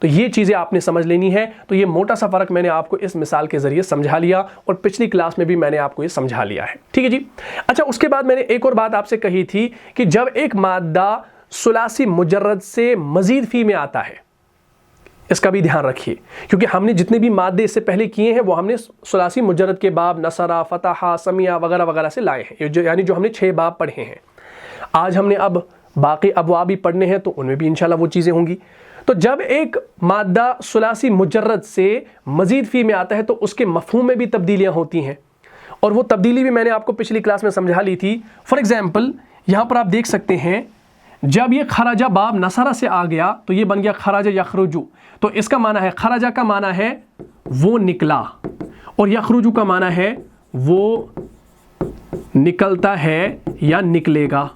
تو یہ چیزیں آپ نے سمجھ لینی ہے. تو یہ موٹا سا فرق میں نے آپ کو اس مثال کے ذریعے سمجھا لیا اور پچھلی کلاس میں بھی میں نے آپ کو یہ سمجھا لیا ہے. ٹھیک ہے جی. اچھا اس کے بعد میں نے ایک اور بات آپ سے کہی تھی کہ جب ایک مادہ ثلاثی مجرد سے مزید فی میں آتا ہے، اس کا بھی دھیان رکھیے، کیونکہ ہم نے جتنے بھی مادے اس سے پہلے کیے ہیں وہ ہم نے ثلاثی مجرد کے باب نصرہ، فتحہ، سمیہ وغیرہ وغیرہ سے لائے ہیں، یعنی جو ہم نے 6 باب پڑھے ہیں. آج ہم نے اب باقی ابواب بھی پڑھنے ہیں تو ان میں بھی انشاءاللہ وہ چیزیں ہوں گی. تو جب ایک مادہ ثلاثی مجرد سے مزید فی میں آتا ہے تو اس کے مفہوم میں بھی تبدیلیاں ہوتی ہیں، اور وہ تبدیلی بھی میں نے آپ کو پچھلی کلاس میں سمجھا لی تھی. فار ایگزامپل یہاں پر آپ دیکھ سکتے ہیں جب یہ خرجہ باب نصرہ سے آ گیا تو یہ بن گیا خرج یخرجو. تو اس کا معنی ہے خرجہ کا معنی ہے وہ نکلا، اور یخرجو کا معنی ہے وہ نکلتا ہے یا نکلے گا.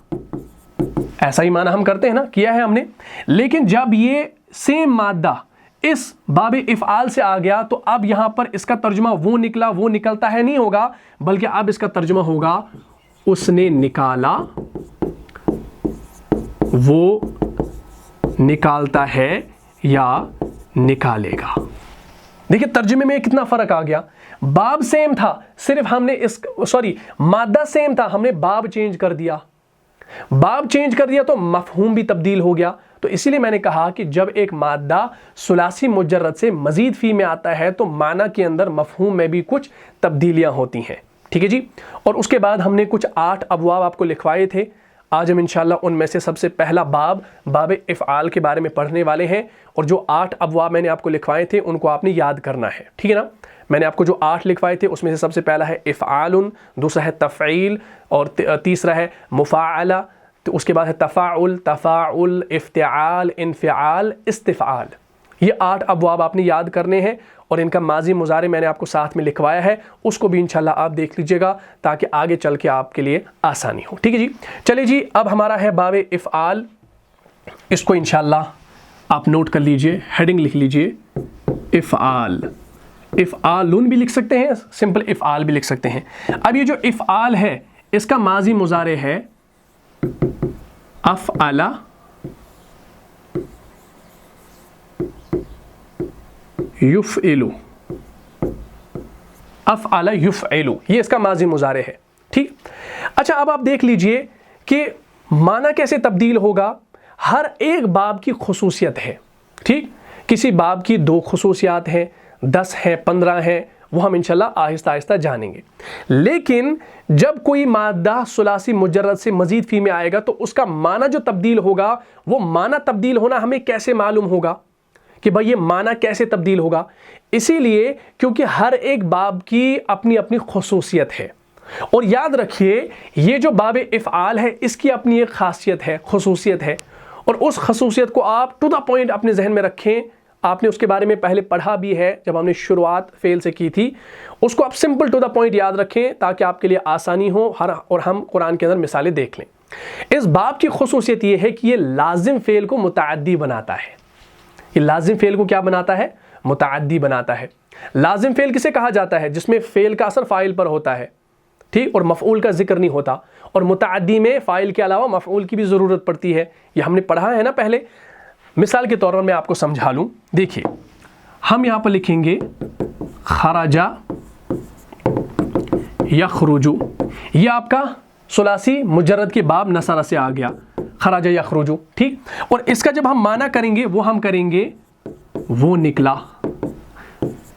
ایسا ہی معنی ہم کرتے ہیں نا، کیا ہے ہم نے. لیکن جب یہ سیم مادہ اس باب افعال سے آ گیا تو اب یہاں پر اس کا ترجمہ وہ نکلا وہ نکلتا ہے نہیں ہوگا، بلکہ اب اس کا ترجمہ ہوگا اس نے نکالا وہ نکالتا ہے یا نکالے گا. دیکھیں ترجمے میں کتنا فرق آ گیا. باب سیم تھا، صرف ہم نے مادہ سیم تھا، ہم نے باب چینج کر دیا. باب چینج کر دیا تو مفہوم بھی تبدیل ہو گیا. تو اسی لیے میں نے کہا کہ جب ایک مادہ ثلاثی مجرد سے مزید فی میں آتا ہے تو معنی کے اندر مفہوم میں بھی کچھ تبدیلیاں ہوتی ہیں. ٹھیک ہے جی. اور اس کے بعد ہم نے کچھ 8 ابواب آپ کو لکھوائے تھے. آج ہم انشاءاللہ ان میں سے سب سے پہلا باب افعال کے بارے میں پڑھنے والے ہیں، اور جو 8 ابواب میں نے آپ کو لکھوائے تھے ان کو آپ نے یاد کرنا ہے. ٹھیک ہے نا. میں نے آپ کو جو 8 لکھوائے تھے اس میں سے سب سے پہلا ہے افعال، دوسرا ہے تفعیل، اور تیسرا ہے مفاعلہ، تو اس کے بعد ہے تفاعل، تفاعل، افتعال، انفعال، استفعال. یہ 8 ابواب آپ نے یاد کرنے ہیں، اور ان کا ماضی مضارع میں نے آپ کو ساتھ میں لکھوایا ہے، اس کو بھی انشاءاللہ آپ دیکھ لیجئے گا تاکہ آگے چل کے آپ کے لیے آسانی ہو. ٹھیک ہے جی. چلے جی، اب ہمارا ہے باب افعال. اس کو انشاءاللہ آپ نوٹ کر لیجئے، ہیڈنگ لکھ لیجئے افعال. افعالن بھی لکھ سکتے ہیں، سمپل افعال بھی لکھ سکتے ہیں. اب یہ جو افعال ہے اس کا ماضی مضارع ہے افعل، یفعل، افعل یفعل، یہ اس کا ماضی مضارع ہے. ٹھیک. اچھا اب آپ دیکھ لیجئے کہ معنی کیسے تبدیل ہوگا. ہر ایک باب کی خصوصیت ہے. ٹھیک. کسی باب کی 2 خصوصیات ہیں، 10 ہیں، 15 ہیں، وہ ہم انشاءاللہ آہستہ آہستہ جانیں گے. لیکن جب کوئی مادہ ثلاثی مجرد سے مزید فی میں آئے گا تو اس کا معنی جو تبدیل ہوگا، وہ معنی تبدیل ہونا ہمیں کیسے معلوم ہوگا کہ بھائی یہ معنی کیسے تبدیل ہوگا؟ اسی لیے کیونکہ ہر ایک باب کی اپنی اپنی خصوصیت ہے. اور یاد رکھیے یہ جو باب افعال ہے اس کی اپنی ایک خاصیت ہے، خصوصیت ہے، اور اس خصوصیت کو آپ ٹو دا پوائنٹ اپنے ذہن میں رکھیں. آپ نے اس کے بارے میں پہلے پڑھا بھی ہے جب ہم نے شروعات فعل سے کی تھی. اس کو آپ سمپل ٹو دا پوائنٹ یاد رکھیں تاکہ آپ کے لیے آسانی ہو، اور ہم قرآن کے اندر مثالیں دیکھ لیں. اس باب کی خصوصیت یہ ہے کہ یہ لازم فعل کو متعدی بناتا ہے. یہ لازم فعل کو کیا بناتا ہے؟ متعدی بناتا ہے. لازم فعل کسے کہا جاتا ہے؟ جس میں فعل کا اثر فاعل پر ہوتا ہے، ٹھیک، اور مفعول کا ذکر نہیں ہوتا. اور متعدی میں فاعل کے علاوہ مفعول کی بھی ضرورت پڑتی ہے. یہ ہم نے پڑھا ہے نا پہلے. مثال کے طور پر میں آپ کو سمجھا لوں. دیکھیے ہم یہاں پر لکھیں گے خرجہ یخرجو. یہ آپ کا ثلاثی مجرد کے باب نصرہ سے آ گیا، خرجہ یخرجو. ٹھیک. اور اس کا جب ہم معنی کریں گے وہ ہم کریں گے وہ نکلا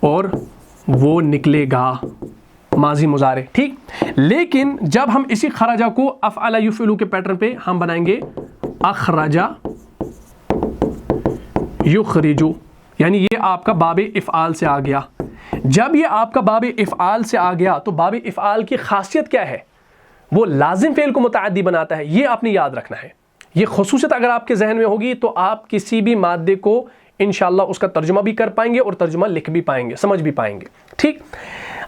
اور وہ نکلے گا، ماضی مضارع. ٹھیک. لیکن جب ہم اسی خرجہ کو افعل یفعل کے پیٹرن پہ ہم بنائیں گے اخرجہ یخرجو، یعنی یہ آپ کا باب افعال سے آ گیا. جب یہ آپ کا باب افعال سے آ گیا تو باب افعال کی خاصیت کیا ہے؟ وہ لازم فعل کو متعدی بناتا ہے. یہ آپ نے یاد رکھنا ہے. یہ خصوصیت اگر آپ کے ذہن میں ہوگی تو آپ کسی بھی مادے کو انشاءاللہ اس کا ترجمہ بھی کر پائیں گے اور ترجمہ لکھ بھی پائیں گے، سمجھ بھی پائیں گے. ٹھیک.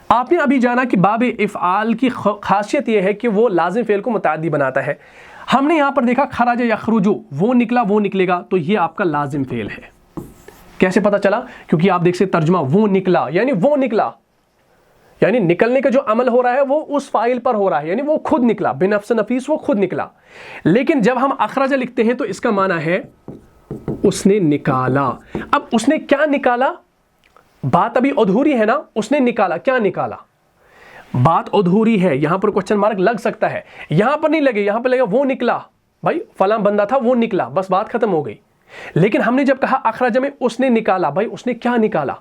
آپ نے ابھی جانا کہ باب افعال کی خاصیت یہ ہے کہ وہ لازم فعل کو متعدی بناتا ہے. ہم نے یہاں پر دیکھا خرج یخرجو، وہ نکلا وہ نکلے گا، تو یہ آپ کا لازم فعل ہے. کیسے پتا چلا؟ کیونکہ آپ دیکھ سکتے ترجمہ وہ نکلا، یعنی وہ نکلا، یعنی نکلنے کا جو عمل ہو رہا ہے وہ اس فاعل پر ہو رہا ہے، یعنی وہ خود نکلا، بنفس نفیس وہ خود نکلا. لیکن جب ہم اخرج لکھتے ہیں تو اس کا معنی ہے اس نے نکالا. اب اس نے کیا نکالا؟ بات ابھی ادھوری ہے نا. اس نے نکالا، کیا نکالا؟ بات ادھوری ہے. یہاں پر کوشچن مارک لگ سکتا ہے، یہاں پر نہیں لگے، یہاں پر لگا وہ نکلا. بھائی فلاں بندہ تھا وہ نکلا، بس بات ختم ہو گئی. لیکن ہم نے جب کہا اخرج میں اس نے نکالا، بھائی اس نے کیا نکالا؟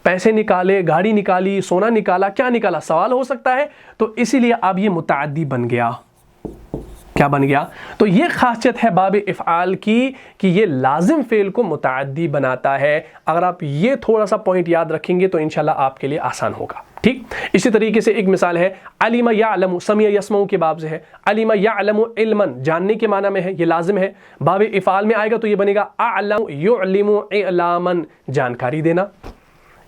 پیسے نکالے، گاڑی نکالی، سونا نکالا، کیا نکالا؟ سوال ہو سکتا ہے. تو اسی لیے اب یہ متعدی بن گیا. کیا بن گیا؟ تو یہ خاصیت ہے باب افعال کی کہ یہ لازم فعل کو متعدی بناتا ہے. اگر آپ یہ تھوڑا سا پوائنٹ یاد رکھیں گے تو انشاءاللہ آپ کے لیے آسان ہوگا. ٹھیک. اسی طریقے سے ایک مثال ہے علم یعلم، سمع یسمع کے باب سے ہے. علم یعلم علما، جاننے کے معنی میں ہے، یہ لازم ہے. باب افعال میں آئے گا تو یہ بنے گا اعلم یعلم اعلاما، جانکاری دینا.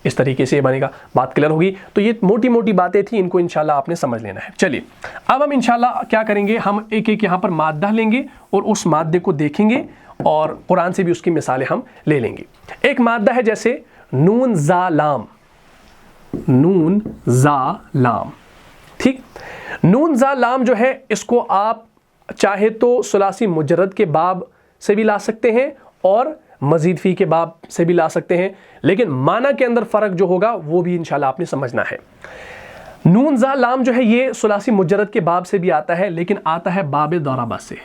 اس طریقے سے یہ بنے گا. بات کلیئر ہوگی؟ تو یہ موٹی موٹی باتیں تھیں، ان کو انشاءاللہ آپ نے سمجھ لینا ہے. چلیے اب ہم انشاءاللہ کیا کریں گے، ہم ایک ایک یہاں پر مادہ لیں گے اور اس مادے کو دیکھیں گے اور قرآن سے بھی اس کی مثالیں ہم لے لیں گے. ایک مادہ ہے جیسے نون زا لام. نون زا لام. ٹھیک. نون زا لام جو ہے اس کو آپ چاہے تو ثلاثی مجرد کے باب سے بھی لا سکتے ہیں اور مزید فی کے باب سے بھی لا سکتے ہیں، لیکن معنی کے اندر فرق جو ہوگا وہ بھی انشاءاللہ آپ نے سمجھنا ہے. نون زا لام جو ہے یہ ثلاثی مجرد کے باب سے بھی آتا ہے، لیکن آتا ہے باب ضرب سے.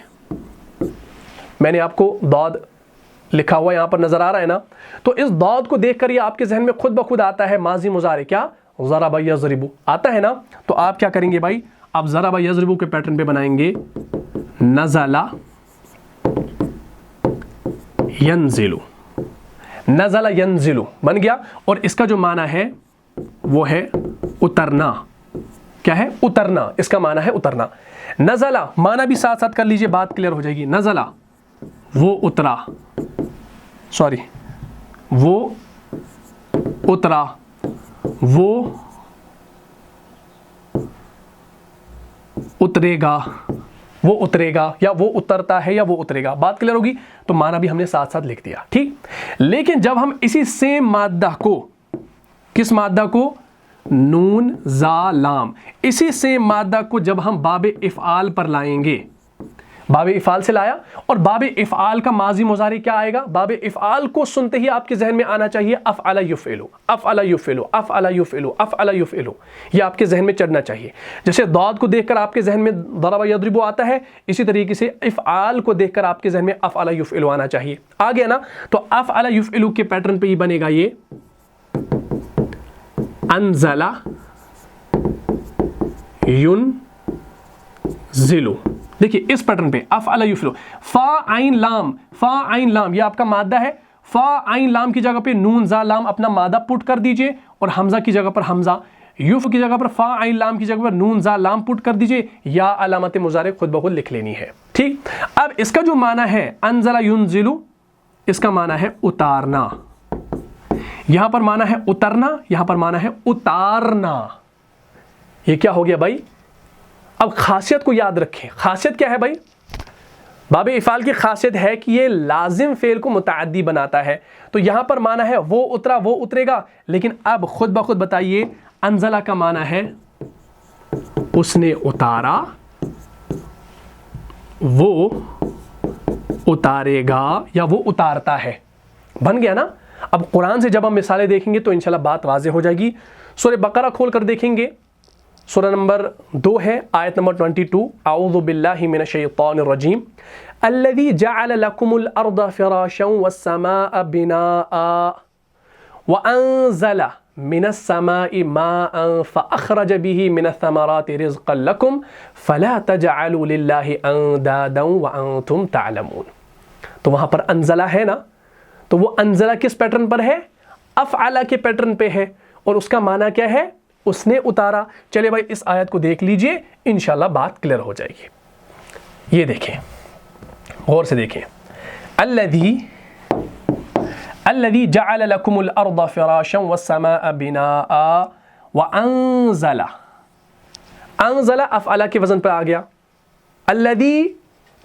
میں نے آپ کو ضاد لکھا ہوا یہاں پر نظر آ رہا ہے نا. تو اس ضاد کو دیکھ کر یہ آپ کے ذہن میں خود بخود آتا ہے ماضی مضارع، کیا ضرب یضرب آتا ہے نا. تو آپ کیا کریں گے بھائی، آپ ضرب یضرب کے پیٹرن پہ بنائیں گے نزل ینزل. نزل ینزل بن گیا، اور اس کا جو معنی ہے وہ ہے اترنا. کیا ہے؟ اترنا. اس کا معنی ہے اترنا. نزل معنی بھی ساتھ ساتھ کر لیجئے، بات کلیئر ہو جائے گی. نزل وہ اترا، سوری وہ اترا، وہ اترے گا، وہ اترے گا، یا وہ اترتا ہے یا وہ اترے گا. بات کلیئر ہوگی؟ تو معنی بھی ہم نے ساتھ ساتھ لکھ دیا. ٹھیک. لیکن جب ہم اسی سیم مادہ کو، کس مادہ کو؟ نون زا لام، اسی سیم مادہ کو جب ہم باب افعال پر لائیں گے، باب افعال سے لایا، اور باب افعال کا ماضی مضارع کیا آئے گا؟ باب افعال کو سنتے ہی آپ کے ذہن میں آنا چاہیے افعل یفعل، افعل یفعل، افعل یفعل، افعل یفعل. یہ آپ کے ذہن میں چڑھنا چاہیے. جیسے ضاد کو دیکھ کر آپ کے ذہن میں ضرب یضرب آتا ہے، اسی طریقے سے افعال کو دیکھ کر آپ کے ذہن میں افعل یفعل آنا چاہیے. آ گیا نا؟ تو افعل یفعل کے پیٹرن پہ یہ بنے گا یہ انزل ینزل. دیکھیے اس پیٹرن پہ افعل یفعل. فا عین لام، فا عین لام یہ آپ کا مادہ ہے. فا عین لام کی جگہ پہ نون زا لام اپنا مادہ پٹ کر دیجئے، اور حمزہ کی جگہ پر حمزہ، یوف کی جگہ پر فا عین لام کی جگہ پر نون زا لام پٹ کر دیجئے، یا علامت مضارع خود بخود لکھ لینی ہے. ٹھیک. اب اس کا جو معنی ہے انزل ینزل، اس کا معنی ہے اتارنا. یہاں پر معنی ہے اترنا، یہاں پر معنی ہے اتارنا. یہ کیا ہو گیا بھائی؟ اب خاصیت کو یاد رکھیں. خاصیت کیا ہے بھائی؟ باب افعال کی خاصیت ہے کہ یہ لازم فعل کو متعدی بناتا ہے. تو یہاں پر معنی ہے وہ اترا، وہ اترے گا. لیکن اب خود بخود بتائیے انزلہ کا معنی ہے اس نے اتارا، وہ اتارے گا، یا وہ اتارتا ہے. بن گیا نا؟ اب قرآن سے جب ہم مثالیں دیکھیں گے تو انشاءاللہ بات واضح ہو جائے گی. سورہ بقرہ کھول کر دیکھیں گے، سورہ نمبر 2 ہے، آیت نمبر 22. اعوذ باللہ من الشیطان الرجیم. الذی جعل لکم الارض فراشا والسماء بناء وانزل من السماء ماء فاخرج به من الثمرات رزقا لکم فلا تجعلوا للہ اندادا وانتم تعلمون. تو وہاں پر انزلہ ہے نا، تو وہ انزلہ کس پیٹرن پر ہے؟ افعل کے پیٹرن پہ ہے، اور اس کا معنی کیا ہے؟ اس نے اتارا. چلے بھائی اس آیت کو دیکھ لیجئے، انشاءاللہ بات کلیئر ہو جائے گی. یہ دیکھیں، غور سے دیکھیں. الذی جعل لکم الارض فراشا والسماء بناء وانزل. انزل افعل کے وزن پر آ گیا. الذی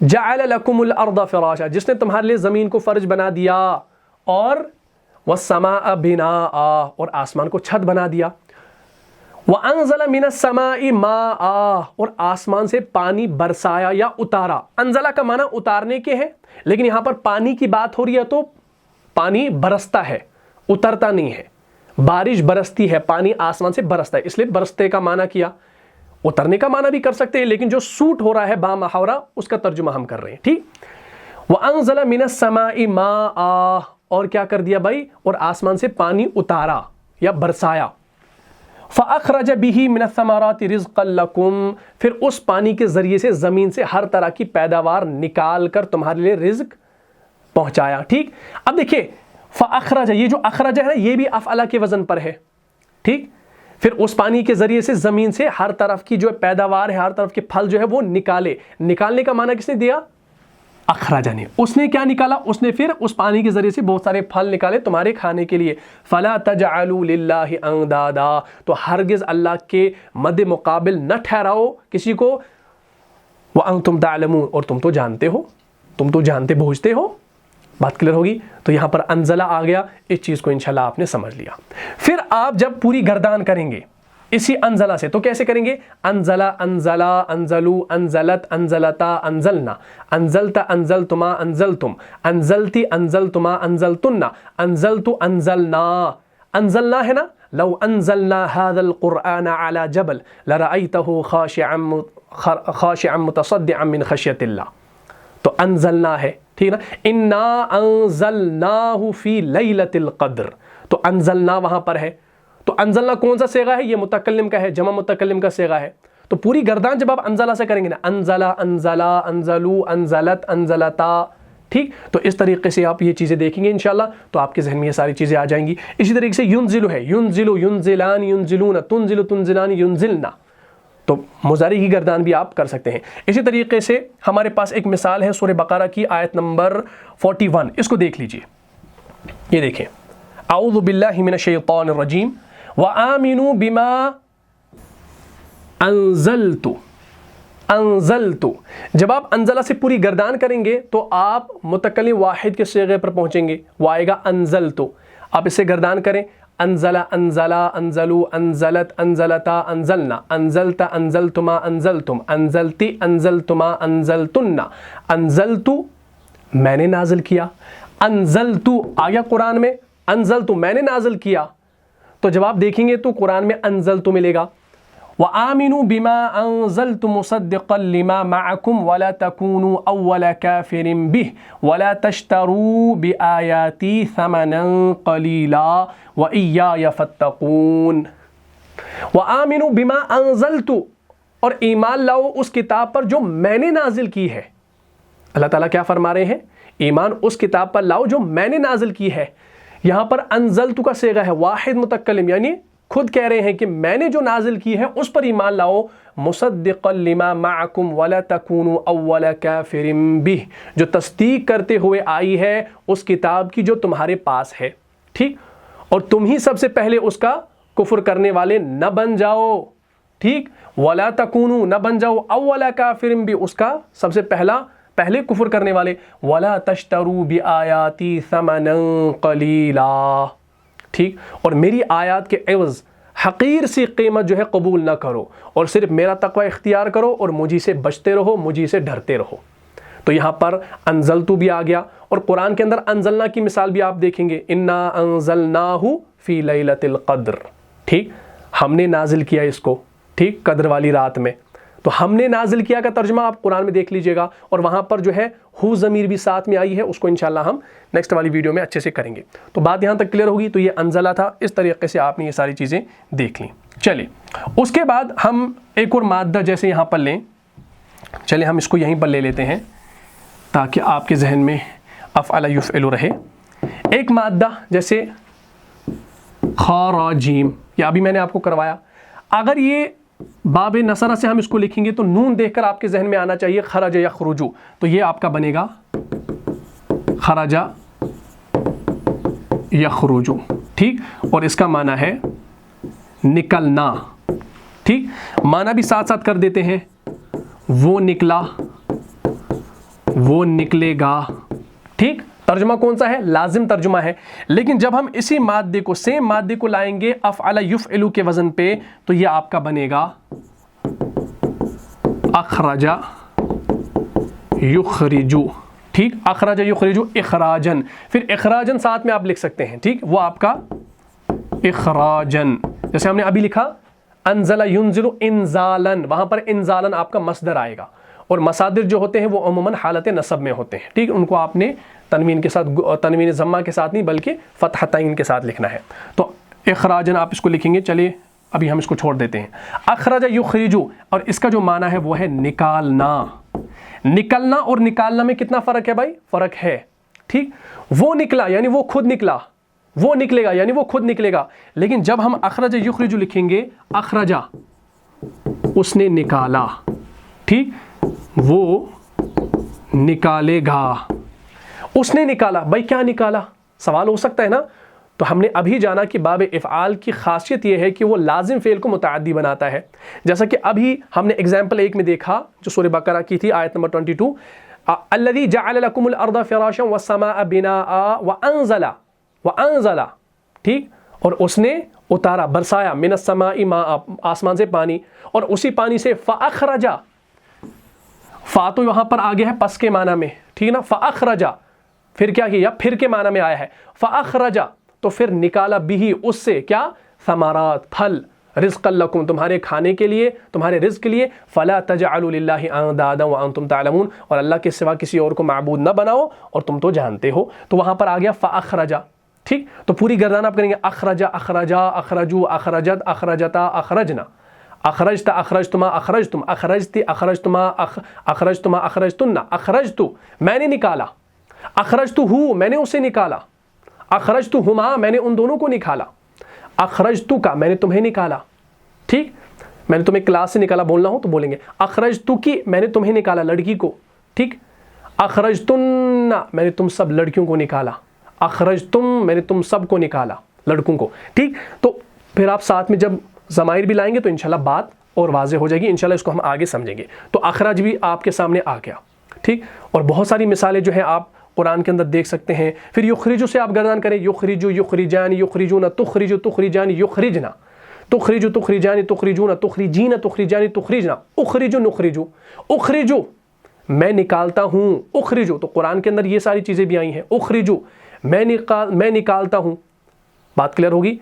جعل لکم الارض فراشا، جس نے تمہارے لیے زمین کو فرش بنا دیا، اور والسماء بناء، اور آسمان کو چھت بنا دیا. وَأَنزَلَ مِنَ السَّمَاءِ مَاءً، اور آسمان سے پانی برسایا یا اتارا. انزلہ کا معنی اتارنے کے ہے، لیکن یہاں پر پانی کی بات ہو رہی ہے تو پانی برستا ہے، اترتا نہیں ہے. بارش برستی ہے، پانی آسمان سے برستا ہے، اس لیے برستے کا معنی کیا. اترنے کا معنی بھی کر سکتے ہیں، لیکن جو سوٹ ہو رہا ہے با محاورہ اس کا ترجمہ ہم کر رہے ہیں. ٹھیک. وَأَنزَلَ مِنَ السَّمَاءِ مَاءً، اور کیا کر دیا بھائی، اور آسمان سے پانی اتارا یا برسایا. فَأَخْرَجَ بِهِ مِنَ الثَّمَرَاتِ رِزْقًا لَكُمْ، پھر اس پانی کے ذریعے سے زمین سے ہر طرح کی پیداوار نکال کر تمہارے لیے رزق پہنچایا. ٹھیک. اب دیکھیں فَأَخْرَجَ، یہ جو اخرج ہے نا یہ بھی افعل کے وزن پر ہے. ٹھیک. پھر اس پانی کے ذریعے سے زمین سے ہر طرف کی جو پیداوار ہے، ہر طرف کے پھل جو ہے وہ نکالے. نکالنے کا معنی کس نے دیا؟ اخراجہ نے. اس نے کیا نکالا؟ اس نے پھر اس پانی کے ذریعے سے بہت سارے پھل نکالے تمہارے کھانے کے لیے. فَلَا تَجْعَلُوا لِلَّهِ أَنْدَادًا، تو ہرگز اللہ کے مد مقابل نہ ٹھہراؤ کسی کو. وَأَنْتُمْ تَعْلَمُونَ، اور تم تو جانتے ہو، تم تو جانتے بوجھتے ہو. بات کلیئر ہوگی؟ تو یہاں پر انزلہ آ گیا، اس چیز کو انشاءاللہ آپ نے سمجھ لیا. پھر آپ جب پوری گردان کریں گے اسی انزلہ سے تو کیسے کریں گے؟ انزلہ، انزلہ، انزلو، انزلت، انزلتا، انزلنا، انزلت، انزلتما، انزلتم، انزلتی، انزلتما، انزلتن، انزلت، انزلنا. انزلنا ہے نا، لو انزلنا هذا القرآن على جبل لرأيته خاشعا متصدعا من خشية الله. تو انزلنا ہے، ٹھیک نا. انا انزلناہ فی لیلۃ القدر، تو انزلنا وہاں پر ہے. تو انزلنا کون سا صیغہ ہے؟ یہ متکلم کا ہے، جمع متکلم کا صیغہ ہے. تو پوری گردان جب آپ انزلہ سے کریں گے نا، انزلہ، انزلہ، انزلو، انزلت، انزلتا. ٹھیک. تو اس طریقے سے آپ یہ چیزیں دیکھیں گے انشاءاللہ تو آپ کے ذہن میں یہ ساری چیزیں آ جائیں گی. اسی طریقے سے ینزلو ہے، ینزلو، ینزلان، ینزلون، تنزل، تنزلان، ینزلنا. تو مضارع کی گردان بھی آپ کر سکتے ہیں. اسی طریقے سے ہمارے پاس ایک مثال ہے سورہ بقرہ کی آیت نمبر 41، اس کو دیکھ لیجئے. یہ دیکھیں، اعوذ باللہ من الشیطان الرجیم وآمنوا بما انزلت. انزلت، جب آپ انزلہ سے پوری گردان کریں گے تو آپ متکلم واحد کے صیغے پر پہنچیں گے، وہ آئے گا انزلت. آپ اس سے گردان کریں، انزلہ، انزلہ، انزلو، انزلت، انزلتا، انزلنا، انزلت، انزلتما، انزلتم، انزلتی، انزلتما، انزلتن، انزلت، میں نے نازل کیا. انزلت آ گیا قرآن میں، انزلت میں نے نازل کیا. تو جب آپ دیکھیں گے تو قرآن میں انزلت ملے گا. وآمنوا بما انزلت مصدقا لما معكم ولا تكونوا اول كافر به ولا تشتروا بآياتي ثمنا قليلا وإياي فاتقون. وآمنوا بما انزلت، اور ایمان لاؤ اس کتاب پر جو میں نے نازل کی ہے. اللہ تعالیٰ کیا فرما رہے ہیں؟ ایمان اس کتاب پر لاؤ جو میں نے نازل کی ہے. یہاں پر انزلت کا صیغہ ہے واحد متکلم، یعنی خود کہہ رہے ہیں کہ میں نے جو نازل کی ہے اس پر ایمان لاؤ. مصدقا لما معکم ولا تکونوا اول کافر بہ، جو تصدیق کرتے ہوئے آئی ہے اس کتاب کی جو تمہارے پاس ہے. ٹھیک. اور تم ہی سب سے پہلے اس کا کفر کرنے والے نہ بن جاؤ. ٹھیک. ولا تکونوا، نہ بن جاؤ، اول کافر بہ، اس کا سب سے پہلے کفر کرنے والے. ولا تشتروا بآیاتی ثمنا قلیلا. ٹھیک. اور میری آیات کے عوض حقیر سی قیمت جو ہے قبول نہ کرو، اور صرف میرا تقوی اختیار کرو اور مجھے سے بچتے رہو، مجھے سے ڈرتے رہو. تو یہاں پر انزلتو بھی آ گیا، اور قرآن کے اندر انزلنا کی مثال بھی آپ دیکھیں گے، انا انزلناہ فی لیلۃ القدر. ٹھیک. ہم نے نازل کیا اس کو، ٹھیک، قدر والی رات میں. تو ہم نے نازل کیا کا ترجمہ آپ قرآن میں دیکھ لیجئے گا، اور وہاں پر جو ہے ہو ضمیر بھی ساتھ میں آئی ہے، اس کو انشاءاللہ ہم نیکسٹ والی ویڈیو میں اچھے سے کریں گے. تو بات یہاں تک کلیئر ہوگی. تو یہ انزلہ تھا، اس طریقے سے آپ نے یہ ساری چیزیں دیکھ لیں. چلیں اس کے بعد ہم ایک اور مادہ جیسے یہاں پر لیں، چلیں ہم اس کو یہیں پر لے لیتے ہیں تاکہ آپ کے ذہن میں افعل یفعل رہے. ایک مادہ جیسے خراجیم، یا ابھی میں نے آپ کو کروایا. اگر یہ باب نصرہ سے ہم اس کو لکھیں گے تو نون دیکھ کر آپ کے ذہن میں آنا چاہیے خرج یخرجو، تو یہ آپ کا بنے گا خرج یخرجو. ٹھیک. اور اس کا معنی ہے نکلنا. ٹھیک. معنی بھی ساتھ ساتھ کر دیتے ہیں، وہ نکلا، وہ نکلے گا. ٹھیک. ترجمہ کون سا ہے؟ لازم ترجمہ ہے. لیکن جب ہم اسی مادے کو، سیم مادے کو لائیں گے افعل یفعل کے وزن پہ تو یہ آپ کا بنے گا اخرج یخرج. ٹھیک، اخرج یخرج اخراجن. پھر اخراجن ساتھ میں آپ لکھ سکتے ہیں. ٹھیک، وہ آپ کا اخراجن. جیسے ہم نے ابھی لکھا انزل ینزل انزالن، وہاں پر انزالن آپ کا مصدر آئے گا، اور مصادر جو ہوتے ہیں وہ عموماً حالت نصب میں ہوتے ہیں. ٹھیک، ان کو آپ نے تنوین کے ساتھ، تنوین ضمہ کے ساتھ نہیں بلکہ فتحتین کے ساتھ لکھنا ہے. تو اخراجن آپ اس کو لکھیں گے. چلیے ابھی ہم اس کو چھوڑ دیتے ہیں. اخرج یخرج، اور اس کا جو معنی ہے وہ ہے نکالنا. نکلنا اور نکالنا میں کتنا فرق ہے بھائی؟ فرق ہے. ٹھیک، وہ نکلا یعنی وہ خود نکلا، وہ نکلے گا یعنی وہ خود نکلے گا. لیکن جب ہم اخرج یخرج لکھیں گے، اخرجا اس نے نکالا. ٹھیک، وہ نکالے گا. اس نے نکالا، بھائی کیا نکالا؟ سوال ہو سکتا ہے نا. تو ہم نے ابھی جانا کہ باب افعال کی خاصیت یہ ہے کہ وہ لازم فعل کو متعدی بناتا ہے. جیسا کہ ابھی ہم نے اگزامپل 1 میں دیکھا جو سورہ بقرہ کی تھی، آیت نمبر 22، الذی جعل لکم الارض فراشا والسماء بناء وانزل. ٹھیک، اور اس نے اتارا، برسایا، من السماء ماء، آسمان سے پانی، اور اسی پانی سے فاخرجا. فا تو یہاں پر آگے ہے پس کے معنی میں. ٹھیک نا، فاخرجا پھر کیا کیا؟ پھر کے معنی میں آیا ہے. فاخرجا تو پھر نکالا بھی، اس سے کیا؟ ثمرات، پھل، رزق لکم، تمہارے کھانے کے لیے، تمہارے رزق کے لیے. فلا تجعلوا للہ اندادا وانتم تعلمون، اور اللہ کے سوا کسی اور کو معبود نہ بناؤ اور تم تو جانتے ہو. تو وہاں پر آ گیا فاخرجا. ٹھیک، تو پوری گردان آپ کریں گے اخرجا اخرجا اخرجو اخرجت اخرجتا اخرجنا، اخرجت اخرجتما اخرجتم اخرجتی اخرجتما اخرجتما اخرجتن. اخرجتو میں نے نکالا، اخرجتہو میں نے اسے نکالا، اخرجتہما میں نے ان دونوں کو نکالا، اخرجتو کا میں نے تمہیں نکالا. ٹھیک، میں نے تمہیں کلاس سے نکالا بولنا ہو تو بولیں گے اخرجتو کی میں نے تمہیں نکالا، لڑکی کو. ٹھیک، اخرجتن میں نے تم سب لڑکیوں کو نکالا، اخرجتم میں نے تم سب کو نکالا، لڑکوں کو. ٹھیک، تو پھر آپ ساتھ میں جب ضمائر بھی لائیں گے تو انشاءاللہ بات اور واضح ہو جائے گی. انشاءاللہ اس کو ہم آگے سمجھیں گے. تو اخرج بھی آپ کے سامنے آ گیا. ٹھیک، اور بہت ساری مثالیں جو ہیں آپ قرآن کے اندر دیکھ سکتے ہیں. پھر یخرجو سے آپ گردان کریں، یخرجو یخرجان یخرجون تخرجو تخرجان یخرجنا، تخرجو تخرجان تخرجون تخرجین تخرجان تخرجنا، اخرجو نخرجو، اخرجو میں نکالتا ہوں، اخرجو تو قرآن کے اندر یہ ساری چیزیں بھی آئی ہیں. اخرجو میں نکالتا ہوں. بات کلیئر ہوگی؟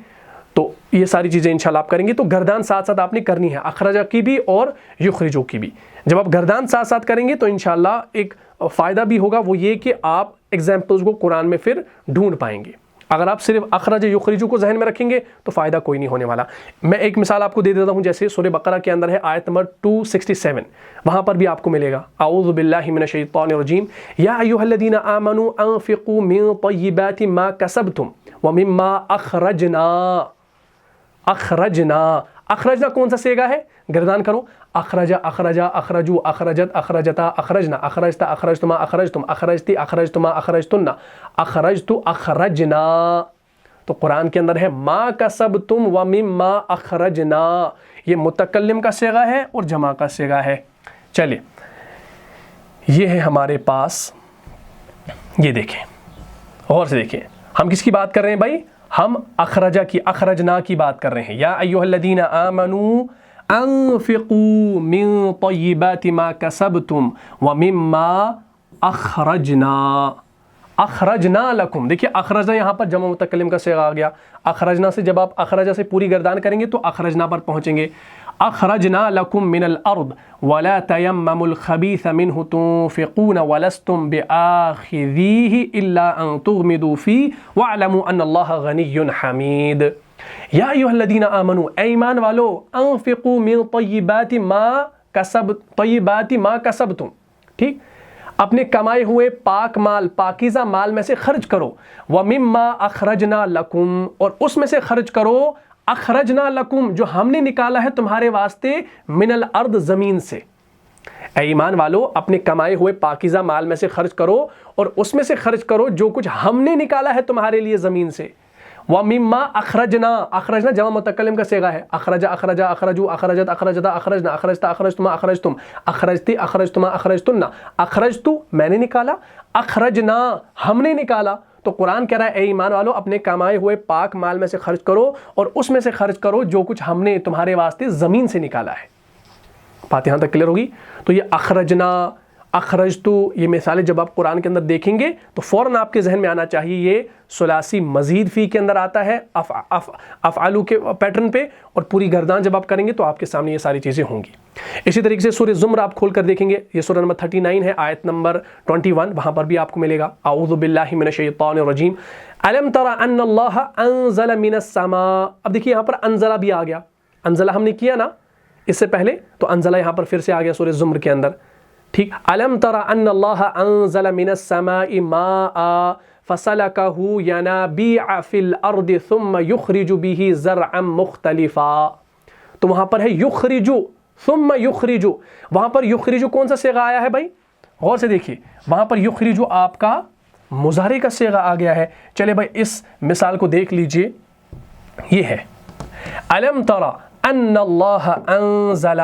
تو یہ ساری چیزیں انشاءاللہ آپ کریں گے. تو گردان ساتھ ساتھ آپ نے کرنی ہے، اخرجہ کی بھی اور یخرجو کی بھی. جب آپ گردان ساتھ ساتھ کریں گے تو انشاءاللہ ایک فائدہ بھی ہوگا، وہ یہ کہ آپ ایگزامپلز کو قرآن میں پھر ڈھونڈ پائیں گے. اگر آپ صرف اخرج یخرجو کو ذہن میں رکھیں گے تو فائدہ کوئی نہیں ہونے والا. میں ایک مثال آپ کو دے دیتا ہوں، جیسے سورہ بقرہ کے اندر ہے آیت نمبر 267، وہاں پر بھی آپ کو ملے گا اعوذ باللہ من الشیطان الرجیم یا ایھا الذین آمنوا انفقوا من طیبات ما کسبتم ومما اخرجنا. اخرجنا کون سا سیگا ہے؟ گردان کرو، اخرجا اخرجا اخرجو اخرجت اخرجتا اخرجنا، اخرجتا اخرجتما اخرجتم اخرجتی اخرجتما اخرجتن، اخرجتو اخرجنا. تو قرآن کے اندر ہے ما کسبتم ومما اخرجنا، یہ متکلم کا صیغہ ہے اور جمع کا صیغہ ہے. چلیے یہ ہے ہمارے پاس، یہ دیکھیں غور سے دیکھیں، ہم کس کی بات کر رہے ہیں بھائی؟ ہم اخرجہ کی، اخرجنا کی بات کر رہے ہیں. یا ایھا الذین آمنوا انفقوا من طیبات ما کسبتم ومما اخرجنا لکم. دیکھیے اخرجنا یہاں پر جمع متکلم کا صیغہ آ گیا. اخرجنا سے جب آپ اخرجہ سے پوری گردان کریں گے تو اخرجنا پر پہنچیں گے. اخرجنا لکم من الارض ولا تیمموا الخبیث منہ تنفقون ولستم بآخذیہ الا ان تغمضوا فیہ واعلموا ان اللہ غنی حمید. یا ایھا الذین آمنوا، اے ایمان والو، انفقوا من طیبات ما کسبتم. ٹھیک، اپنے کمائے ہوئے پاک مال، پاکیزہ مال میں سے خرچ کرو. ومما اخرجنا لکم، اور اس میں سے خرچ کرو اخرجنا لکم جو ہم نے نکالا ہے تمہارے واسطے، من الارض زمین سے. اے ایمان والو اپنے کمائے ہوئے پاکیزہ مال میں سے خرچ کرو، اور اس میں سے خرچ کرو جو کچھ ہم نے نکالا ہے تمہارے لیے زمین سے. وَمِمَّا أَخْرَجْنَا، اخرجنا جمع متکلم کا صیغہ ہے، اخرج، اخرجا، اخرجو، اخرجت، اخرجتا، اخرجنا، اخرجتا، اخرجتما، اخرجتم، اخرجتی، اخرجتما، اخرجتن، اخرجتو میں نے نکالا، اخرجنا ہم نے نکالا۔ تو قرآن کہہ رہا ہے اے ایمان والو اپنے کمائے ہوئے پاک مال میں سے خرچ کرو، اور اس میں سے خرچ کرو جو کچھ ہم نے تمہارے واسطے زمین سے نکالا ہے۔ بات یہاں تک کلیئر ہوگی؟ تو یہ اخرجنا، اخرجتو، یہ مثالیں جب آپ قرآن کے اندر دیکھیں گے تو فوراً آپ کے ذہن میں آنا چاہیے یہ ثلاثی مزید فی کے اندر آتا ہے افعالو کے پیٹرن پہ، اور پوری گردان جب آپ کریں گے تو آپ کے سامنے یہ ساری چیزیں ہوں گی۔ اسی طریقے سے سورہ زمر آپ کھول کر دیکھیں گے، یہ سورہ نمبر 39 ہے، آیت نمبر 21، وہاں پر بھی آپ کو ملے گا اعوذ باللہ من الشیطان الرجیم الم تر ان اللہ انزل من السماء۔ اب دیکھیے یہاں پر انزلہ بھی آ گیا، انزلہ ہم نے کیا نا اس سے پہلے، تو انزلہ یہاں پر پھر سے آ گیا سورہ زمر کے اندر، ٹھیک۔ الم تر ان اللہ انزل من السماء ماء فسلكه ينابيع في الارض ثم يخرج به زرعا مختلفا۔ تو وہاں پر ہے یخرج، ثم یخرج، وہاں پر یخرج کون سا صیغہ آیا ہے بھائی؟ غور سے دیکھیے، وہاں پر یخرج آپ کا مضارع کا صیغہ آ گیا ہے۔ چلے بھائی اس مثال کو دیکھ لیجئے، یہ ہے الم تر ان اللہ انزل،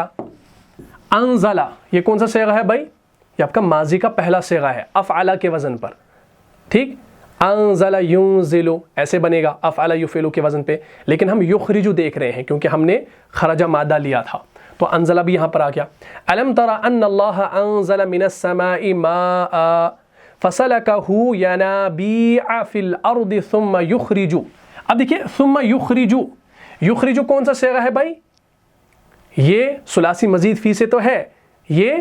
انزل یہ کون سا صیغہ ہے بھائی؟ یہ آپ کا ماضی کا پہلا صیغہ ہے افعل کے وزن پر، ٹھیک۔ انزل ينزل ایسے بنے گا افعل یفعل کے وزن پہ، لیکن ہم یخرج دیکھ رہے ہیں کیونکہ ہم نے خرج مادہ لیا تھا، تو انزل بھی یہاں پر آ گیا۔ الم تر ان اللہ انزل من السماء ماء فسلكه ينابيع في الارض ثم يخرج۔ اب دیکھیے ثم یخرج، یخرج کون سا صیغہ ہے بھائی؟ یہ ثلاثی مزید فی سے تو ہے، یہ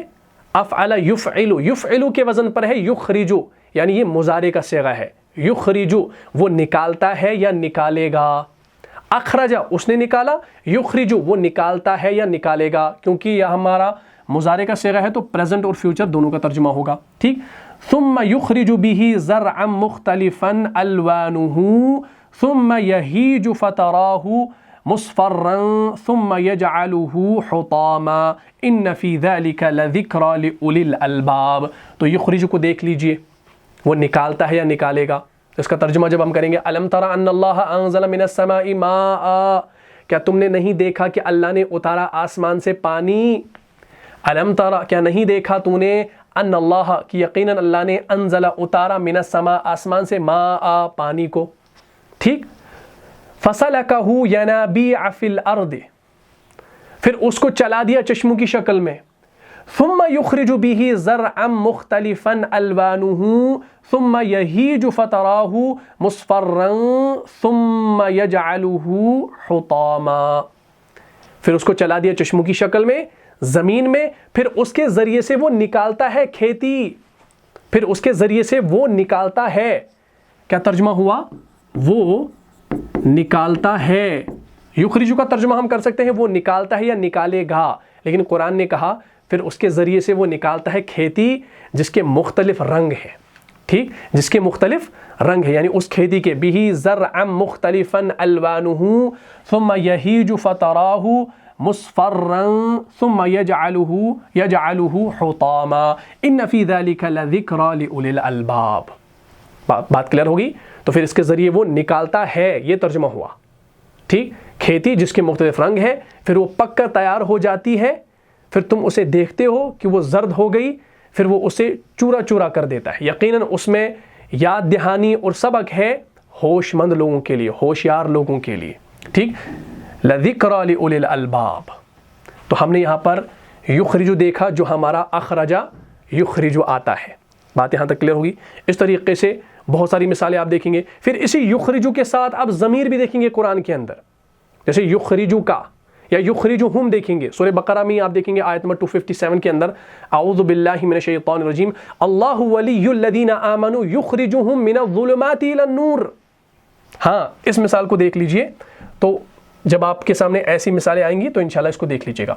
افعل یفعل، یفعل کے وزن پر ہے یخرج، یعنی یہ مضارع کا صیغہ ہے۔ یخرج وہ نکالتا ہے یا نکالے گا، اخرج اس نے نکالا، یخرج وہ نکالتا ہے یا نکالے گا، کیونکہ یہ ہمارا مضارع کا صیغہ ہے تو پریزنٹ اور فیوچر دونوں کا ترجمہ ہوگا، ٹھیک۔ ثم یخرج به زرعا مختلفا الوانه ثم یہیج فتراہ مصفرا ثم يجعله حطاما ان فی ذلک لذکری لأولی الالباب۔ تو یخرج کو دیکھ لیجئے، وہ نکالتا ہے یا نکالے گا، اس کا ترجمہ جب ہم کریں گے الم تر ان اللہ انزل من السماء ماء، کیا تم نے نہیں دیکھا کہ اللہ نے اتارا آسمان سے پانی؟ الم تر کیا نہیں دیکھا تو نے ان اللہ کی یقیناً اللہ نے انزل اتارا من السماء آسمان سے ماء پانی کو، ٹھیک۔ فسلكه ينابيع في الارض، پھر اس کو چلا دیا چشموں کی شکل میں، ثم يخرج به زرعا مختلفا الوانه ثم يهيج فتراه مصفرا ثم يجعله حطاما، پھر اس کو چلا دیا چشموں کی شکل میں زمین میں، پھر اس کے ذریعے سے وہ نکالتا ہے کھیتی، پھر اس کے ذریعے سے وہ نکالتا ہے، کیا ترجمہ ہوا؟ وہ نکالتا ہے۔ یخرج کا ترجمہ ہم کر سکتے ہیں وہ نکالتا ہے یا نکالے گا، لیکن قرآن نے کہا پھر اس کے ذریعے سے وہ نکالتا ہے کھیتی جس کے مختلف رنگ ہیں، ٹھیک، جس کے مختلف رنگ ہیں، یعنی اس کھیتی کے بھی زرعا مختلفا الوانه ثم یہیج فتراہ مصفرا ثم یجعله حطاما ان فی ذلک لذکری لأولی الالباب۔ بات کلیئر ہوگی؟ تو پھر اس کے ذریعے وہ نکالتا ہے، یہ ترجمہ ہوا، ٹھیک۔ کھیتی جس کے مختلف رنگ ہے، پھر وہ پک کر تیار ہو جاتی ہے، پھر تم اسے دیکھتے ہو کہ وہ زرد ہو گئی، پھر وہ اسے چورا چورا کر دیتا ہے۔ یقیناً اس میں یاد دہانی اور سبق ہے ہوش مند لوگوں کے لیے، ہوشیار لوگوں کے لیے، ٹھیک۔ لذکری لأولی الالباب۔ تو ہم نے یہاں پر یخرج دیکھا جو ہمارا اخرج یخرج آتا ہے، بات یہاں تک کلیئر ہوگی۔ اس طریقے سے بہت ساری مثالیں آپ دیکھیں گے، پھر اسی یخرج کے ساتھ آپ ضمیر بھی دیکھیں گے قرآن کے اندر، جیسے یخرج کا یا یخرجہم دیکھیں گے، سورہ بقرہ میں آپ دیکھیں گے آیت نمبر 257 کے اندر اعوذ باللہ من الشیطان الرجیم اللہ ولی الذین آمنوا یخرجہم من الظلمات الی النور۔ ہاں اس مثال کو دیکھ لیجئے، تو جب آپ کے سامنے ایسی مثالیں آئیں گی تو انشاءاللہ اس کو دیکھ لیجئے گا۔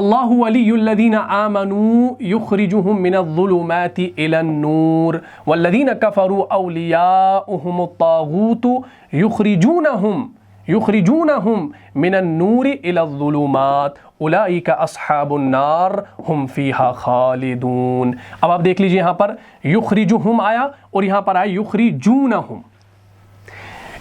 اللہ ولی الذین آمنوا یخرجہم من الظلمات الی النور والذین کفروا اولیاؤہم الطاغوت یخرجونہم من النور الی الظلمات اولئک اصحاب النار ہم فیہا خالدون۔ اب آپ دیکھ لیجئے یہاں پر یخرجہم آیا اور یہاں پر آیا یخرجونہم۔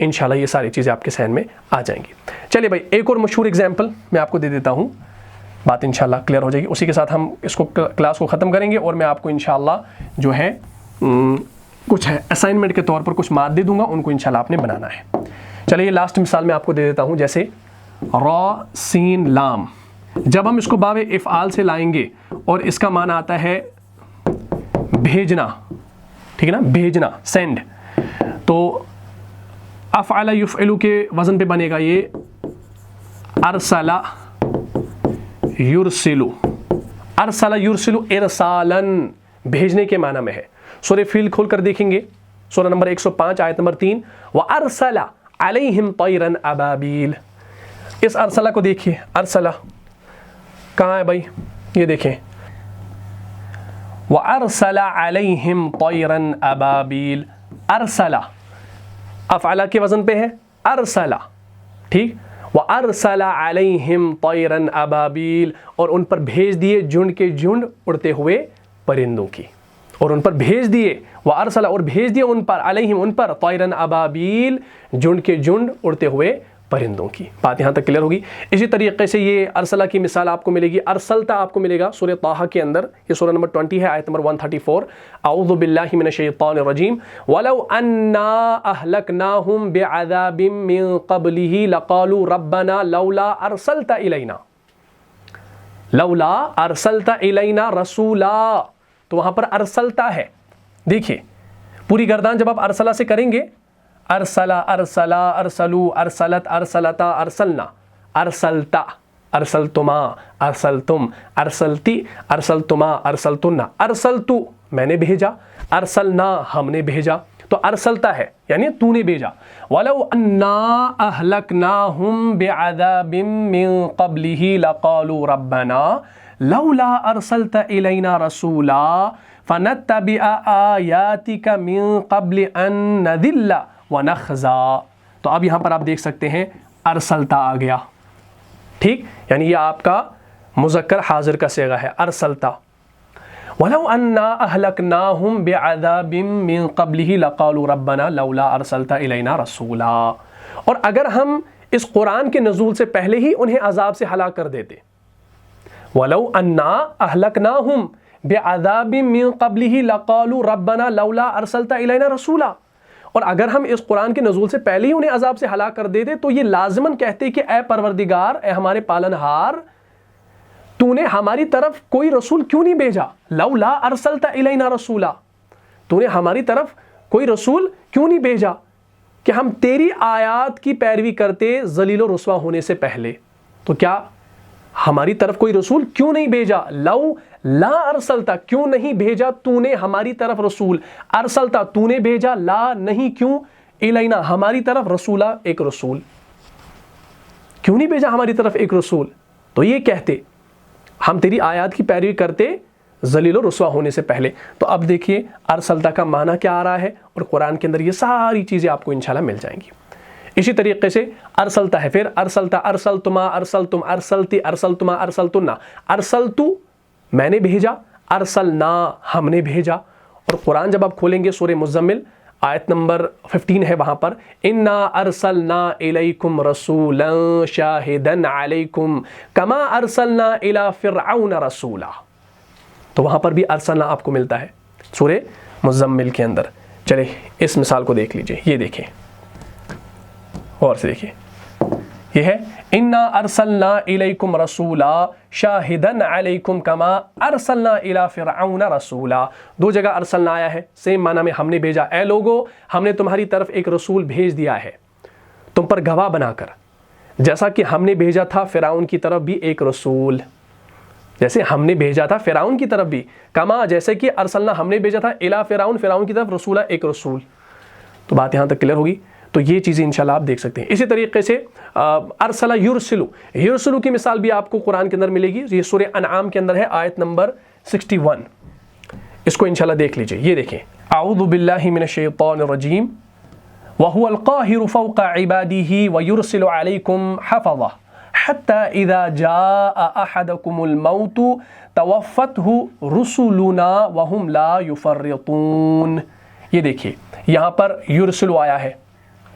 انشاءاللہ یہ ساری چیزیں آپ کے ذہن میں آ جائیں گی۔ چلیے بھائی ایک اور مشہور اگزامپل میں آپ کو دے دیتا ہوں، بات انشاءاللہ کلیئر ہو جائے گی، اسی کے ساتھ ہم اس کو کلاس کو ختم کریں گے اور میں آپ کو انشاءاللہ جو ہے کچھ ہے اسائنمنٹ کے طور پر کچھ مادے دوں گا، ان کو انشاءاللہ آپ نے بنانا ہے۔ چلیے لاسٹ مثال میں آپ کو دے دیتا ہوں، جیسے را سین لام، جب ہم اس کو باب افعال سے لائیں گے اور اس کا معنی آتا ہے بھیجنا، ٹھیک ہے نا، بھیجنا، سینڈ، تو افعل یفعلو کے وزن پہ بنے گا یہ ارسل یرسلو، ارسل یرسلو ارسالن، بھیجنے کے معنی میں ہے۔ سورہ فیل کھول کر دیکھیں گے، سورہ نمبر 105 آیت نمبر 3، وَأَرْسَلَ عَلَيْهِمْ طَيْرًا أَبَابِيلَ، اس ارسلہ کو دیکھیے، ارسلہ کہاں ہے بھائی، یہ دیکھیں، وَأَرْسَلَ عَلَيْهِمْ طَيْرًا أَبَابِيلَ، ارسلہ افعلہ کے وزن پہ ہے ارسلہ، ٹھیک، وَأَرْسَلَ عَلَيْهِمْ طَيْرًا أَبَابِيلَ، اور ان پر بھیج دیے جھنڈ کے جھنڈ اڑتے ہوئے پرندوں کی، اور ان پر بھیج دیے، وَأَرْسَلَ، اور بھیج دیے ان پر، علیہم ان پر، طَيْرًا أَبَابِيلَ، جھنڈ کے جھنڈ اڑتے ہوئے پرندوں کی۔ بات یہاں تک کلیئر ہوگی۔ اسی طریقے سے یہ ارسلہ کی مثال آپ کو ملے گی، ارسلتا آپ کو ملے گا سورہ طٰہٰ کے اندر، یہ سورہ نمبر 20 ہے آیت نمبر 134، اعوذ باللہ من الشیطان الرجیم، وَلَوْ أَنَّا أَهْلَكْنَاهُمْ بِعَذَابٍ مِّن قَبْلِهِ لَقَالُوا رَبَّنَا لَوْلَا أَرْسَلْتَ إِلَيْنَا، لَوْلَا أَرْسَلْتَ إِلَيْنَا رَسُولًا، تو وہاں پر ارسلتا ہے، دیکھیے پوری گردان جب آپ ارسلہ سے کریں گے، ارسلا، ارسلا، ارسلو، ارسلت، ارسلتا، ارسلنا، ارسلتا، ارسلتما، ارسلتم، ارسلتی، ارسلتما، ارسلتن، ارسلتو میں نے بھیجا، ارسلنا ہم نے بھیجا، تو ارسلتا ہے یعنی تو نے بھیجا۔ وَلَوْ أَنَّا أَهْلَكْنَاهُمْ بِعَذَابٍ مِّن قَبْلِهِ لَقَالُوا رَبَّنَا لَوْلَا أَرْسَلْتَ إِلَيْنَا رَسُولًا فَنَتَّبِعَ آيَاتِكَ مِن قَبْلِ أَن نَّذِلَّ وَنَخْزَىٰ، تو اب یہاں پر آپ دیکھ سکتے ہیں ارسلتا آ گیا، ٹھیک، یعنی یہ آپ کا مذکر حاضر کا صیغہ ہے، ارسلتا۔ وَلَوْ أَنَّا أَهْلَكْنَاهُمْ بِعَذَابٍ مِّن قَبْلِهِ لَقَالُوا رَبَّنَا لَوْلَا أَرْسَلْتَ إِلَيْنَا رَسُولًا، اور اگر ہم اس قرآن کے نزول سے پہلے ہی انہیں عذاب سے ہلاک کر دیتے، وَلَوْ أَنَّا أَهْلَكْنَاهُمْ بِعَذَابٍ مِّن قَبْلِهِ لَقَالُوا رَبَّنَا لَوْلَا أَرْسَلْتَ إِلَيْنَا رَسُولًا، اور اگر ہم اس قرآن کے نزول سے پہلے ہی انہیں عذاب سے ہلاک کر دیتے تو یہ لازماً کہتے کہ اے پروردگار، اے ہمارے پالنہار، تو نے ہماری طرف کوئی رسول کیوں نہیں بھیجا، لولا ارسلت الینا رسولا، تو نے ہماری طرف کوئی رسول کیوں نہیں بھیجا کہ ہم تیری آیات کی پیروی کرتے ذلیل و رسوا ہونے سے پہلے، تو کیا ہماری طرف کوئی رسول کیوں نہیں بھیجا، لو لا ارسلتا، کیوں نہیں بھیجا تو نے ہماری طرف رسول، ارسلتا تو نے بھیجا، لا نہیں کیوں، الینا ہماری طرف، رسولا ایک رسول، کیوں نہیں بھیجا ہماری طرف ایک رسول، تو یہ کہتے ہم تیری آیات کی پیروی کرتے ذلیل و رسوا ہونے سے پہلے۔ تو اب دیکھیے ارسلتا کا معنی کیا آ رہا ہے، اور قرآن کے اندر یہ ساری چیزیں آپ کو انشاءاللہ مل جائیں گی۔ اسی طریقے سے ارسلتا ہے، پھر ارسلتا، ارسلتما، ارسلتم، ارسلتی، ارسلتما، ارسلتنا، ارسلتو میں نے بھیجا، ارسلنا ہم نے بھیجا۔ اور قرآن جب آپ کھولیں گے سورہ مزمل آیت نمبر 15 ہے وہاں پر، انا ارسلنا الیکم رسولا شاہدا علیکم کما ارسلنا الی فرعون رسولا، تو وہاں پر بھی ارسلنا آپ کو ملتا ہے سورہ مزمل کے اندر۔ چلے اس مثال کو دیکھ لیجئے، یہ دیکھیں اور سے دیکھیں، یہ ہے انا ارسلنا الیکم رسولا شاہدا علیکم کما ارسلنا الی فرعون رسولا، دو جگہ ارسلنا آیا ہے، سیم معنی میں ہم نے بھیجا، اے لوگو ہم نے تمہاری طرف ایک رسول بھیج دیا ہے تم پر گواہ بنا کر، جیسا کہ ہم نے بھیجا تھا فرعون کی طرف بھی ایک رسول، جیسے ہم نے بھیجا تھا فرعون کی طرف بھی، کما جیسے کہ ارسلنا ہم نے بھیجا تھا الی فرعون، فرعون کی طرف رسولہ ایک رسول۔ تو بات یہاں تک کلیئر ہوگی، تو یہ چیزیں انشاءاللہ آپ دیکھ سکتے ہیں۔ اسی طریقے سے ارسلہ یرسلو، یرسلو کی مثال بھی آپ کو قرآن کے اندر ملے گی، یہ سورہ انعام کے اندر ہے آیت نمبر 61، اس کو انشاءاللہ دیکھ لیجئے، یہ دیکھیں، اعوذ باللہ من الشیطان الرجیم وَهُوَ الْقَاهِرُ فَوْقَ عِبَادِهِ وَيُرْسِلُ عَلَيْكُمْ حَفَظَةً حَتَّى إِذَا جَاءَ أَحَدَكُمُ الْمَوْتُ تَوَفَّتْهُ رُسُلُنَا وَهُمْ لَا يُفَرِّطُونَ، یہ دیکھیے یہاں پر یرسلو آیا ہے،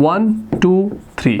1 2 3,